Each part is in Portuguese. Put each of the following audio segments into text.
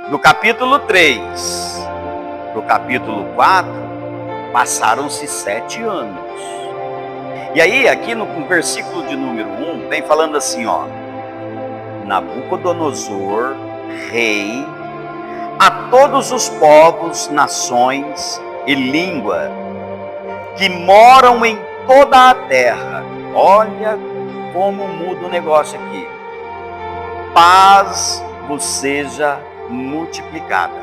Do capítulo 3 para o capítulo 4, passaram-se 7 anos. E aí, aqui no versículo de número 1, vem falando assim, ó: Nabucodonosor, rei, a todos os povos, nações e língua que moram em toda a terra. Olha como muda o negócio aqui. Paz vos seja multiplicada.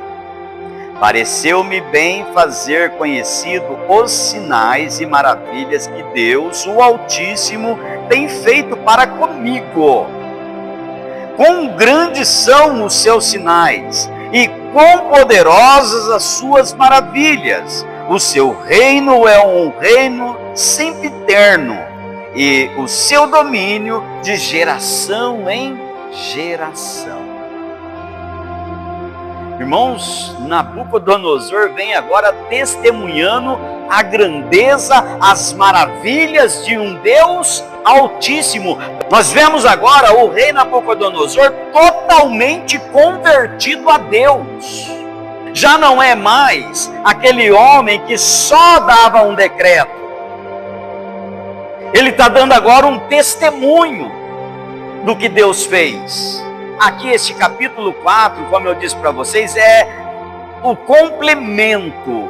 Pareceu-me bem fazer conhecido os sinais e maravilhas que Deus, o Altíssimo, tem feito para comigo. Quão grandes são os seus sinais e quão poderosas as suas maravilhas. O seu reino é um reino sempiterno e o seu domínio de geração em geração. Irmãos, Nabucodonosor vem agora testemunhando a grandeza, as maravilhas de um Deus Altíssimo. Nós vemos agora o rei Nabucodonosor totalmente convertido a Deus. Já não é mais aquele homem que só dava um decreto. Ele está dando agora um testemunho do que Deus fez. Aqui este capítulo 4, como eu disse para vocês, é o complemento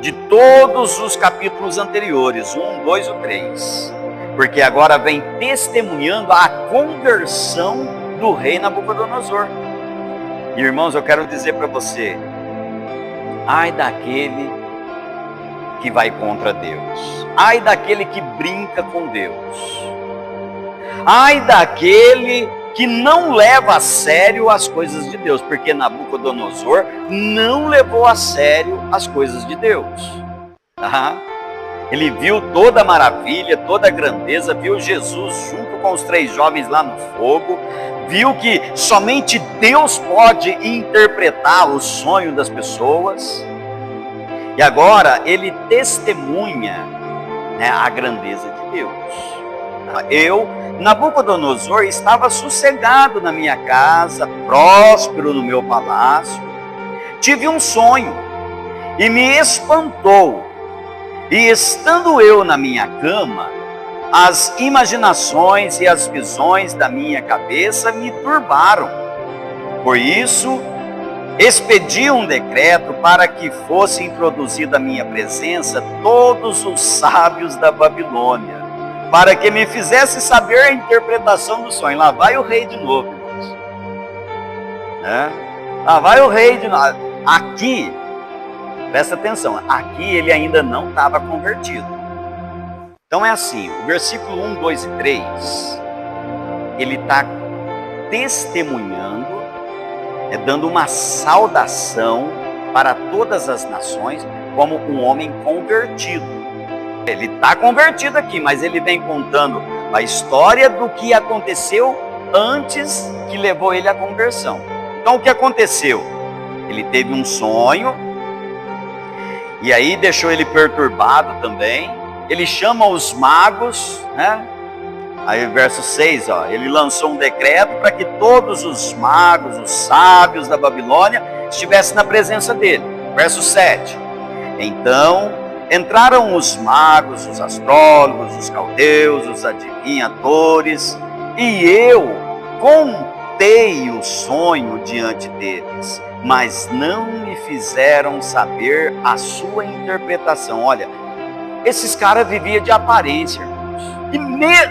de todos os capítulos anteriores, 1, 2 e 3. Porque agora vem testemunhando a conversão do rei Nabucodonosor. E irmãos, eu quero dizer para você, ai daquele que vai contra Deus, ai daquele que brinca com Deus, ai daquele que não leva a sério as coisas de Deus, porque Nabucodonosor não levou a sério as coisas de Deus. Ele viu toda a maravilha, toda a grandeza, viu Jesus junto com os 3 jovens lá no fogo, viu que somente Deus pode interpretar o sonho das pessoas, e agora ele testemunha, a grandeza de Deus. Nabucodonosor, estava sossegado na minha casa, próspero no meu palácio. Tive um sonho e me espantou. E estando eu na minha cama, as imaginações e as visões da minha cabeça me turbaram. Por isso, expedi um decreto para que fosse introduzido à minha presença todos os sábios da Babilônia, para que me fizesse saber a interpretação do sonho. Lá vai o rei de novo, irmãos. Lá vai o rei de novo. Aqui, presta atenção, aqui ele ainda não estava convertido. Então é assim, o versículo 1, 2 e 3, ele está testemunhando, dando uma saudação para todas as nações como um homem convertido. Ele está convertido aqui, mas ele vem contando a história do que aconteceu antes que levou ele à conversão. Então o que aconteceu? Ele teve um sonho, e aí deixou ele perturbado também. Ele chama os magos, Aí verso 6, ele lançou um decreto para que todos os magos, os sábios da Babilônia, estivessem na presença dele. Verso 7, então entraram os magos, os astrólogos, os caldeus, os adivinhadores, e eu contei o sonho diante deles, mas não me fizeram saber a sua interpretação. Olha, esses caras viviam de aparência, irmãos. E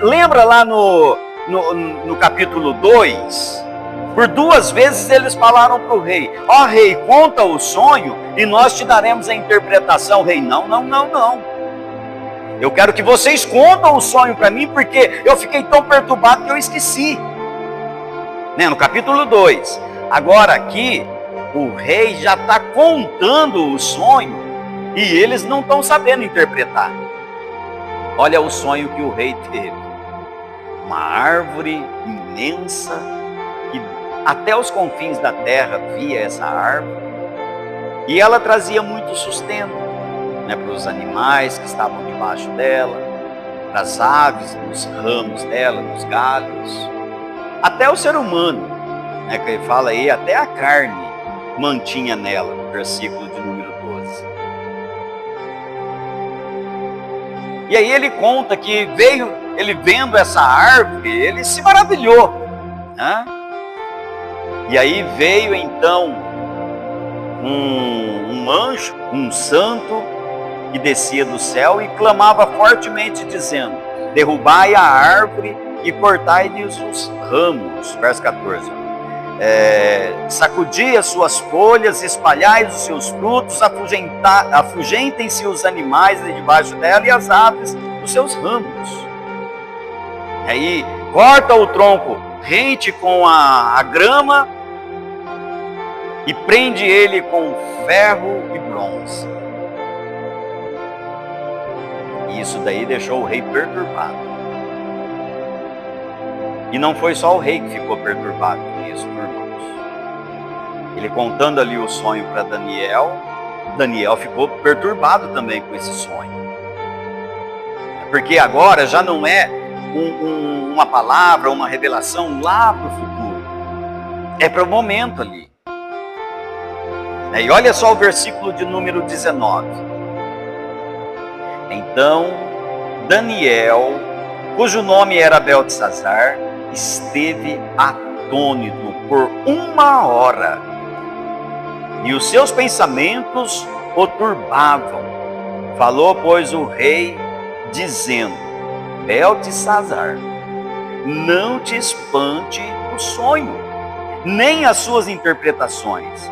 lembra lá no capítulo 2, por 2 vezes eles falaram para o rei: ó rei, conta o sonho e nós te daremos a interpretação. O rei, não. Eu quero que vocês contem o sonho para mim, porque eu fiquei tão perturbado que eu esqueci. No capítulo 2. Agora aqui, o rei já está contando o sonho e eles não estão sabendo interpretar. Olha o sonho que o rei teve. Uma árvore imensa, que até os confins da terra via essa árvore, e ela trazia muito sustento, para os animais que estavam debaixo dela, para as aves nos ramos dela, nos galhos, até o ser humano, que ele fala aí, até a carne mantinha nela, no versículo de número 12. E aí ele conta que ele vendo essa árvore, ele se maravilhou, né? E aí veio então um anjo, um santo, que descia do céu e clamava fortemente, dizendo: derrubai a árvore e cortai-lhes os ramos. Verso 14. Sacudi as suas folhas, espalhai os seus frutos, afugentem-se os animais de debaixo dela e as aves dos seus ramos. Aí corta o tronco rente com a grama e prende ele com ferro e bronze. E isso daí deixou o rei perturbado. E não foi só o rei que ficou perturbado com isso, meus irmãos. Ele contando ali o sonho para Daniel, Daniel ficou perturbado também com esse sonho. Porque agora já não é uma palavra, uma revelação lá para o futuro. É para o momento ali. E olha só o versículo de número 19. Então, Daniel, cujo nome era Beltesazar, esteve atônito por 1 hora, e os seus pensamentos o turbavam. Falou, pois, o rei, dizendo: Beltesazar, não te espante o sonho, nem as suas interpretações.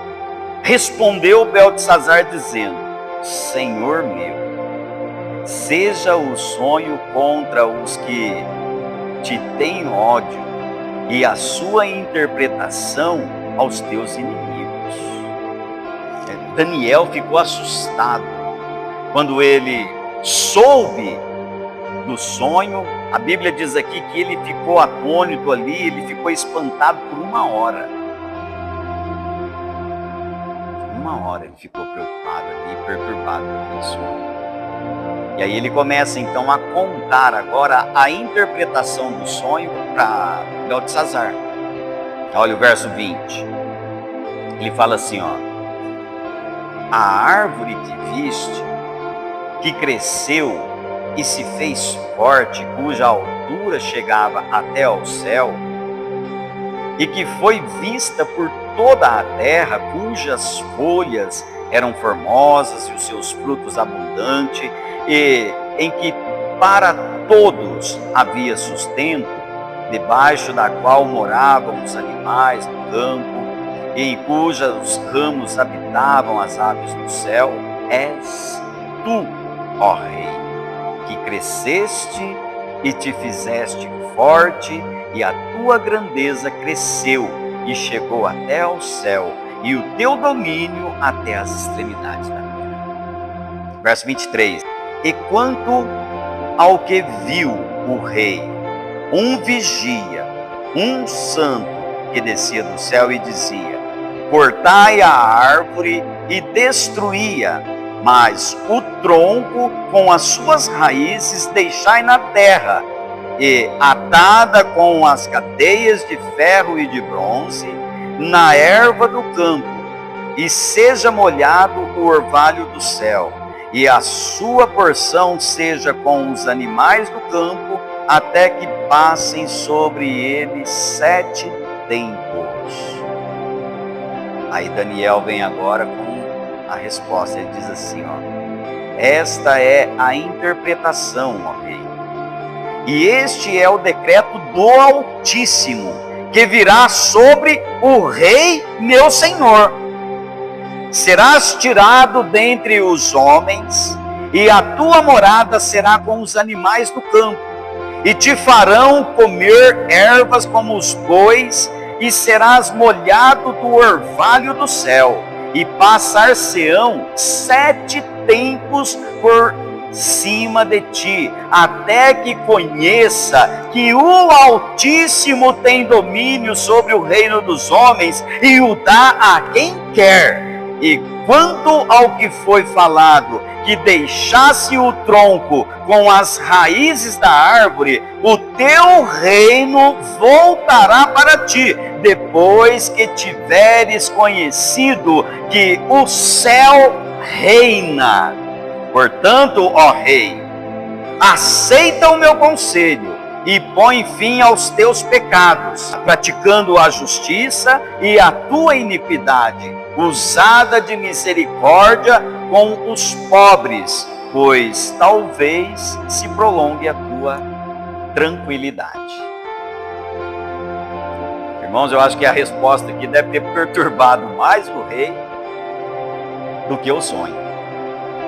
Respondeu Beltesazar, dizendo: Senhor meu, seja o sonho contra os que te têm ódio, e a sua interpretação aos teus inimigos. Daniel ficou assustado quando ele soube do sonho. A Bíblia diz aqui que ele ficou atônito ali, ele ficou espantado por 1 hora. 1 hora ele ficou preocupado ali, perturbado com aquele sonho. E aí ele começa então a contar agora a interpretação do sonho para Beltesazar. Olha o verso 20. Ele fala assim, ó: a árvore que viste, que cresceu e se fez forte, cuja altura chegava até ao céu, e que foi vista por toda a terra, cujas folhas eram formosas e os seus frutos abundantes, e em que para todos havia sustento, debaixo da qual moravam os animais do campo, e em cujos ramos habitavam as aves do céu, és tu, ó Rei, que cresceste e te fizeste forte, e a tua grandeza cresceu e chegou até ao céu, e o teu domínio até as extremidades da terra. Verso 23. E quanto ao que viu o rei, um vigia, um santo, que descia do céu e dizia: cortai a árvore e destruía, mas o tronco com as suas raízes deixai na terra, e atada com as cadeias de ferro e de bronze na erva do campo, e seja molhado o orvalho do céu, e a sua porção seja com os animais do campo, até que passem sobre ele 7 tempos. Aí Daniel vem agora com a resposta. Ele diz assim, ó: esta é a interpretação, ó rei, e este é o decreto do Altíssimo, que virá sobre o rei meu senhor. Serás tirado dentre os homens, e a tua morada será com os animais do campo, e te farão comer ervas como os bois, e serás molhado do orvalho do céu, e passar-se-ão 7 tempos por cima de ti, até que conheça que o Altíssimo tem domínio sobre o reino dos homens, e o dá a quem quer, E quanto ao que foi falado, que deixasse o tronco com as raízes da árvore, o teu reino voltará para ti, depois que tiveres conhecido que o céu reina. Portanto, ó rei, aceita o meu conselho e põe fim aos teus pecados, praticando a justiça e a tua iniquidade, usada de misericórdia com os pobres, pois talvez se prolongue a tua tranquilidade. Irmãos, eu acho que a resposta aqui deve ter perturbado mais o rei do que o sonho.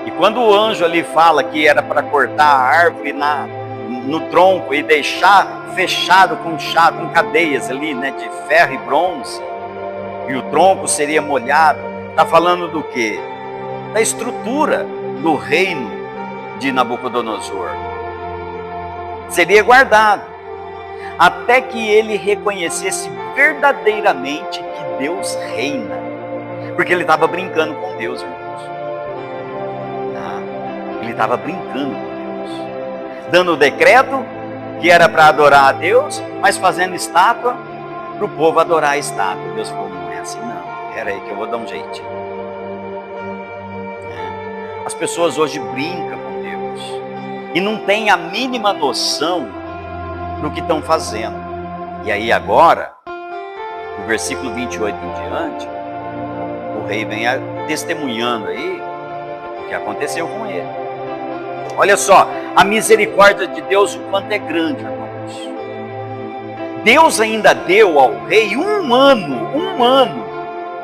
E quando o anjo ali fala que era para cortar a árvore no tronco e deixar fechado com cadeias ali, né, de ferro e bronze, e o tronco seria molhado, está falando do quê? Da estrutura do reino de Nabucodonosor. Seria guardado, até que ele reconhecesse verdadeiramente que Deus reina, porque ele estava brincando com Deus, irmãos. Ele estava brincando com Deus, dando o decreto que era para adorar a Deus, mas fazendo estátua para o povo adorar a estátua. Deus falou, não é assim não, espera aí que eu vou dar um jeitinho. As pessoas hoje brincam com Deus e não têm a mínima noção do que estão fazendo. E aí agora, no versículo 28 em diante, o rei vem testemunhando aí o que aconteceu com ele. Olha só, a misericórdia de Deus, o quanto é grande, irmãos. Deus ainda deu ao rei um ano,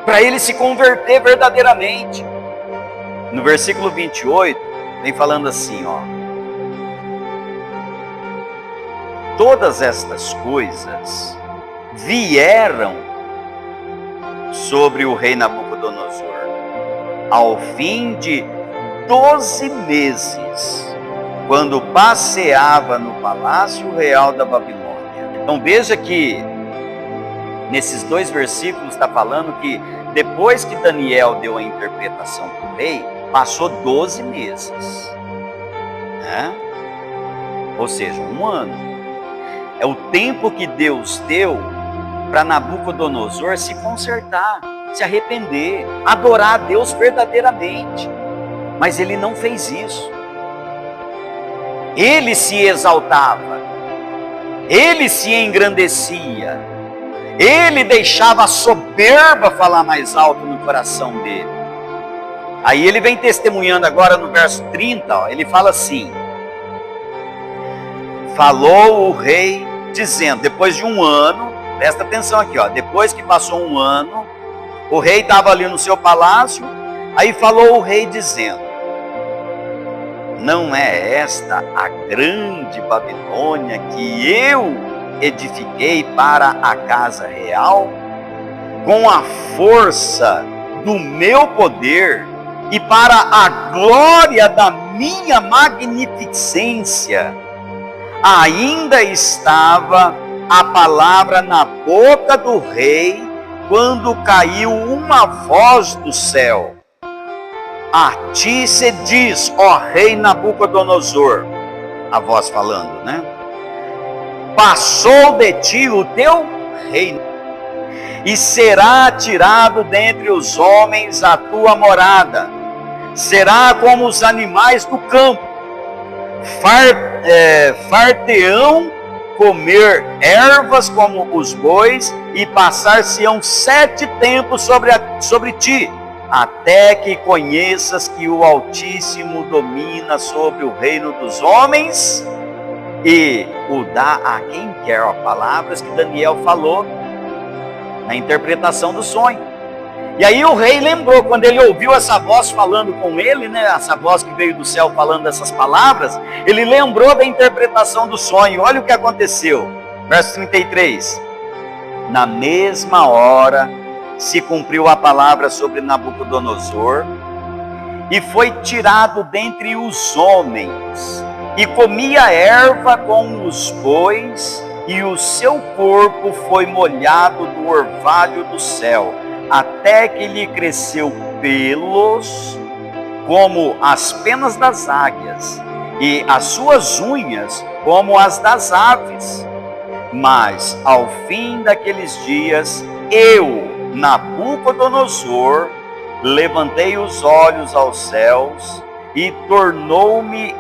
para ele se converter verdadeiramente. No versículo 28, vem falando assim, ó. Todas estas coisas vieram sobre o rei Nabucodonosor, ao fim de 12 meses, quando passeava no palácio real da Babilônia. Então veja que nesses dois versículos está falando que depois que Daniel deu a interpretação para o rei, passou 12 meses, né? Ou seja, um ano. É o tempo que Deus deu para Nabucodonosor se consertar, se arrepender, adorar a Deus verdadeiramente. Mas ele não fez isso. Ele se exaltava, ele se engrandecia, ele deixava a soberba falar mais alto no coração dele. Aí ele vem testemunhando agora no verso 30, ó, ele fala assim: falou o rei dizendo, depois de um ano, presta atenção aqui, ó, depois que passou um ano, o rei estava ali no seu palácio, aí falou o rei dizendo, não é esta a grande Babilônia que eu edifiquei para a casa real? Com a força do meu poder e para a glória da minha magnificência. Ainda estava a palavra na boca do rei, quando caiu uma voz do céu. A ti se diz, ó rei Nabucodonosor, a voz falando, né? Passou de ti o teu reino, e será tirado dentre os homens a tua morada. Será como os animais do campo, farteão comer ervas como os bois, e passar-se-ão 7 tempos sobre ti, até que conheças que o Altíssimo domina sobre o reino dos homens e o dá a quem quer. Ó, palavras que Daniel falou na interpretação do sonho. E aí o rei lembrou, quando ele ouviu essa voz falando com ele, né, essa voz que veio do céu falando essas palavras, ele lembrou da interpretação do sonho. Olha o que aconteceu, verso 33. Na mesma hora se cumpriu a palavra sobre Nabucodonosor, e foi tirado dentre os homens, e comia erva com os bois, e o seu corpo foi molhado no orvalho do céu, até que lhe cresceu pelos como as penas das águias, e as suas unhas como as das aves. Mas ao fim daqueles dias, eu, Nabucodonosor, levantei os olhos aos céus e tornou-me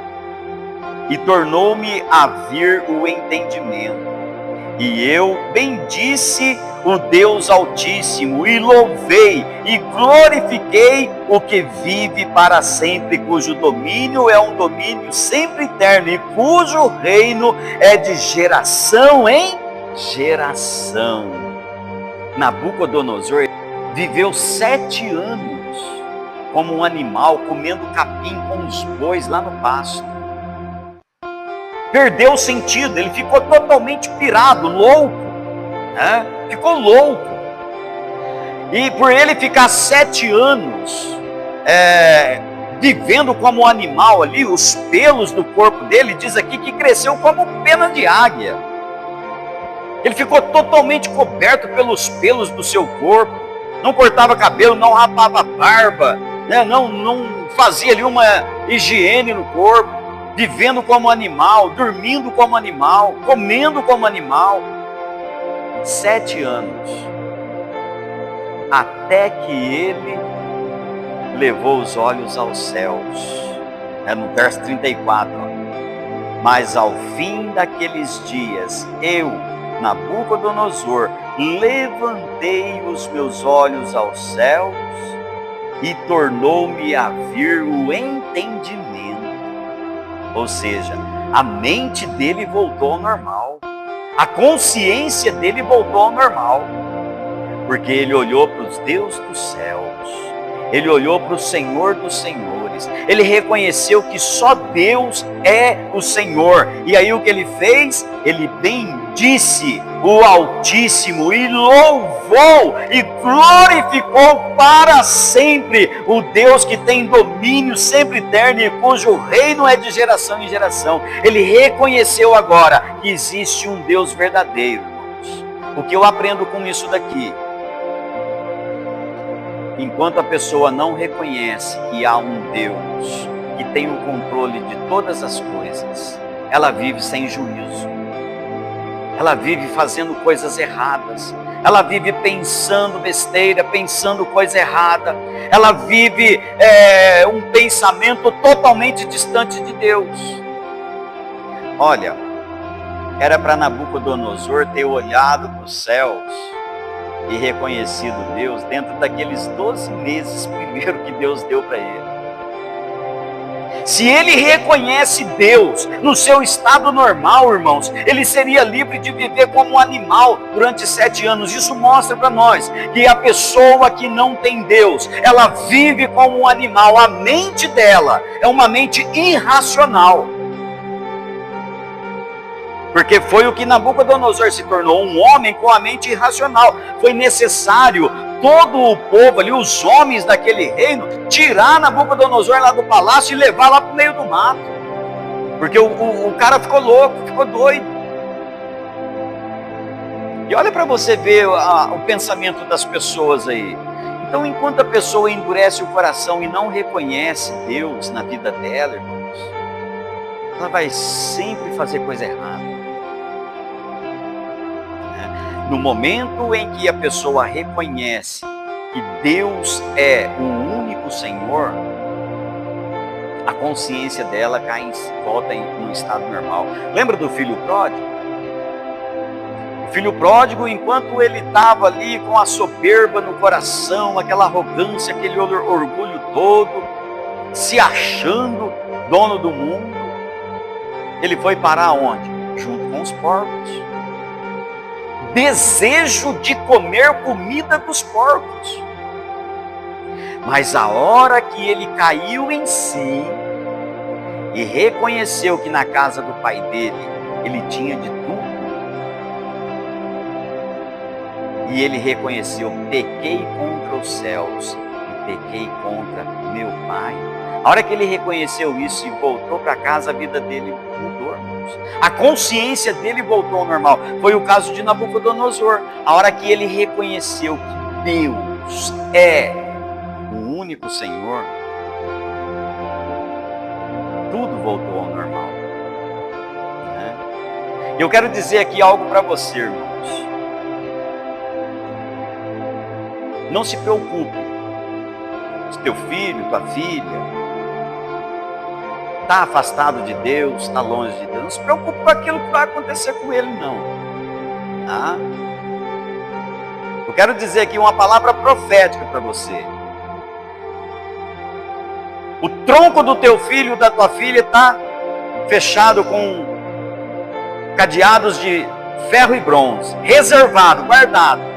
a vir o entendimento. E eu bendisse o Deus Altíssimo, e louvei e glorifiquei o que vive para sempre, cujo domínio é um domínio sempre eterno, e cujo reino é de geração em geração. Nabucodonosor viveu 7 anos como um animal, comendo capim com os bois lá no pasto. Perdeu o sentido, ele ficou totalmente pirado, louco, né? Ficou louco. E por ele ficar 7 anos vivendo como um animal ali, os pelos do corpo dele, diz aqui que cresceu como pena de águia. Ele ficou totalmente coberto pelos pelos do seu corpo, não cortava cabelo, não rapava barba, né? não fazia ali uma higiene no corpo. Vivendo como animal, dormindo como animal, comendo como animal. 7 anos. Até que ele levou os olhos aos céus. No verso 34. Mas ao fim daqueles dias, eu, Nabucodonosor, levantei os meus olhos aos céus e tornou-me a vir o entendimento. Ou seja, a mente dele voltou ao normal, a consciência dele voltou ao normal, porque ele olhou para os Deus dos céus, ele olhou para o Senhor dos senhores, ele reconheceu que só Deus é o Senhor. E aí o que ele fez? Ele bendisse o Altíssimo e louvou e glorificou para sempre o Deus que tem domínio sempre eterno e cujo reino é de geração em geração. Ele reconheceu agora que existe um Deus verdadeiro, irmãos. O que eu aprendo com isso daqui? Enquanto a pessoa não reconhece que há um Deus que tem o controle de todas as coisas, ela vive sem juízo, ela vive fazendo coisas erradas, ela vive pensando besteira, pensando coisa errada, ela vive um pensamento totalmente distante de Deus. Olha, era para Nabucodonosor ter olhado para os céus e reconhecido Deus dentro daqueles 12 meses primeiro que Deus deu para ele. Se ele reconhece Deus no seu estado normal, irmãos, ele seria livre de viver como um animal durante 7 anos. Isso mostra para nós que a pessoa que não tem Deus, ela vive como um animal. A mente dela é uma mente irracional. Porque foi o que Nabucodonosor se tornou, um homem com a mente irracional. Foi necessário todo o povo ali, os homens daquele reino, tirar Nabucodonosor lá do palácio e levar lá para o meio do mato. Porque o cara ficou louco, ficou doido. E olha para você ver o pensamento das pessoas aí. Então, enquanto a pessoa endurece o coração e não reconhece Deus na vida dela, irmãos, ela vai sempre fazer coisa errada. No momento em que a pessoa reconhece que Deus é o único Senhor, a consciência dela volta em um estado normal. Lembra do filho pródigo? O filho pródigo, enquanto ele estava ali com a soberba no coração, aquela arrogância, aquele orgulho todo, se achando dono do mundo, ele foi parar onde? Junto com os porcos. Desejo de comer comida dos porcos. Mas a hora que ele caiu em si e reconheceu que na casa do pai dele ele tinha de tudo, e ele reconheceu: pequei contra os céus e pequei contra meu pai. A hora que ele reconheceu isso e voltou para casa, a vida dele mudou, irmãos. A consciência dele voltou ao normal. Foi o caso de Nabucodonosor. A hora que ele reconheceu que Deus Deus é o único Senhor, tudo voltou ao normal. Né? Eu quero dizer aqui algo para você, irmãos. Não se preocupe se teu filho, tua filha está afastado de Deus, está longe de Deus. Não se preocupe com aquilo que vai acontecer com ele, não. Tá? Eu quero dizer aqui uma palavra profética para você. O tronco do teu filho, da tua filha, está fechado com cadeados de ferro e bronze, reservado, guardado.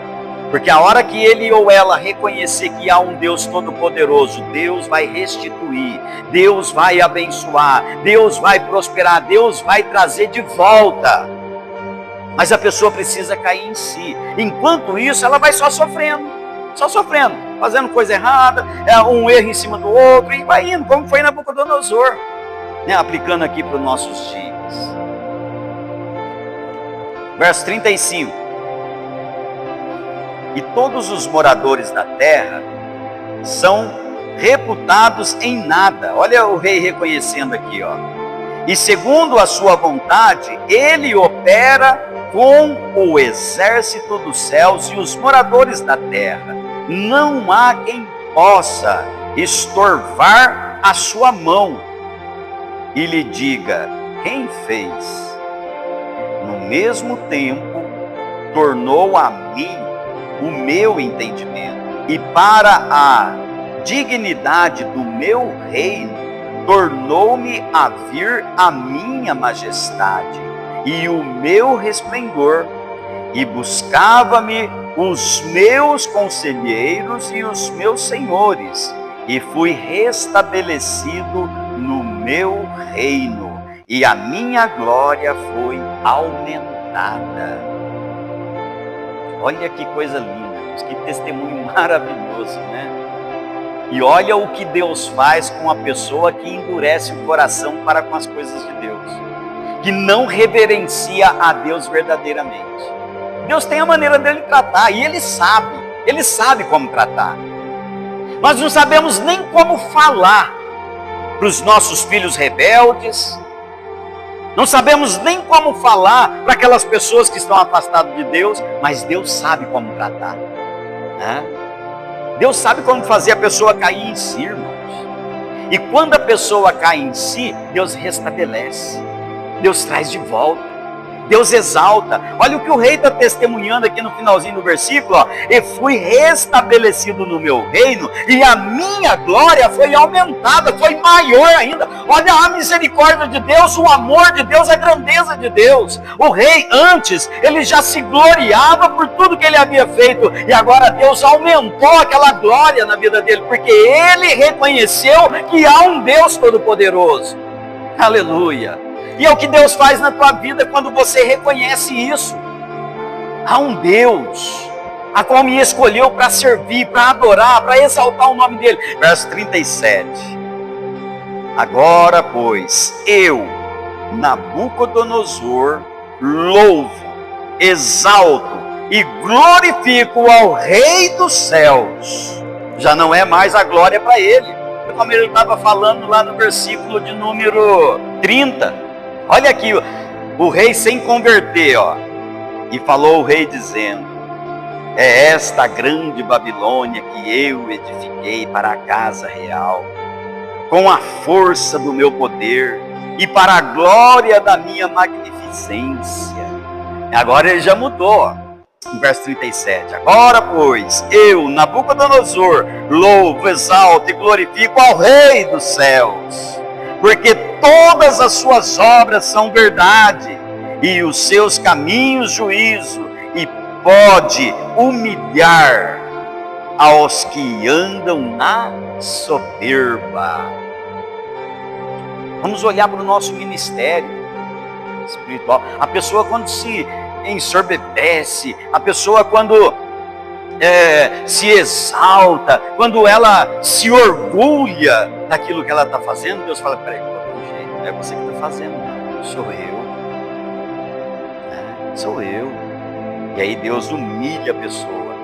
Porque a hora que ele ou ela reconhecer que há um Deus todo-poderoso, Deus vai restituir, Deus vai abençoar, Deus vai prosperar, Deus vai trazer de volta. Mas a pessoa precisa cair em si. Enquanto isso, ela vai só sofrendo, fazendo coisa errada, um erro em cima do outro, e vai indo, como foi Nabucodonosor, né? Aplicando aqui para os nossos dias. Verso 35. E todos os moradores da terra são reputados em nada. Olha o rei reconhecendo aqui, ó. E segundo a sua vontade, ele opera com o exército dos céus e os moradores da terra. Não há quem possa estorvar a sua mão e lhe diga: quem fez? No mesmo tempo, tornou a mim o meu entendimento, e para a dignidade do meu reino, tornou-me a vir a minha majestade e o meu resplendor, e buscava-me os meus conselheiros e os meus senhores, e fui restabelecido no meu reino, e a minha glória foi aumentada. Olha que coisa linda, que testemunho maravilhoso, né? E olha o que Deus faz com a pessoa que endurece o coração para com as coisas de Deus, que não reverencia a Deus verdadeiramente. Deus tem a maneira dele tratar, e Ele sabe como tratar. Nós não sabemos nem como falar para os nossos filhos rebeldes, não sabemos nem como falar para aquelas pessoas que estão afastadas de Deus, mas Deus sabe como tratar, né? Deus sabe como fazer a pessoa cair em si, irmãos. E quando a pessoa cai em si, Deus restabelece, Deus traz de volta, Deus exalta. Olha o que o rei está testemunhando aqui no finalzinho do versículo, ó. E fui restabelecido no meu reino, e a minha glória foi aumentada, foi maior ainda. Olha a misericórdia de Deus, o amor de Deus, a grandeza de Deus. O rei antes, ele já se gloriava por tudo que ele havia feito, e agora Deus aumentou aquela glória na vida dele, porque ele reconheceu que há um Deus todo-poderoso. Aleluia! E é o que Deus faz na tua vida quando você reconhece isso. Há um Deus a qual me escolheu para servir, para adorar, para exaltar o nome dele. Verso 37. Agora, pois, eu, Nabucodonosor, louvo, exalto e glorifico ao Rei dos céus. Já não é mais a glória para ele, como ele estava falando lá no versículo de número 30. Olha aqui, o rei sem converter, ó. E falou o rei dizendo: é esta a grande Babilônia que eu edifiquei para a casa real, com a força do meu poder e para a glória da minha magnificência. Agora ele já mudou, ó. No verso 37. Agora, pois, eu, Nabucodonosor, louvo, exalto e glorifico ao Rei dos céus, porque todas as suas obras são verdade, e os seus caminhos juízo, e pode humilhar aos que andam na soberba. Vamos olhar para o nosso ministério espiritual. A pessoa quando se ensoberbece, a pessoa quando se exalta, quando ela se orgulha daquilo que ela está fazendo, Deus fala: peraí, não é você que está fazendo, não, sou eu, sou eu. E aí Deus humilha a pessoa,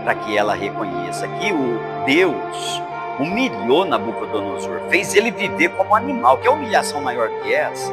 para que ela reconheça que o Deus humilhou Nabucodonosor, fez ele viver como animal. Que humilhação maior que essa?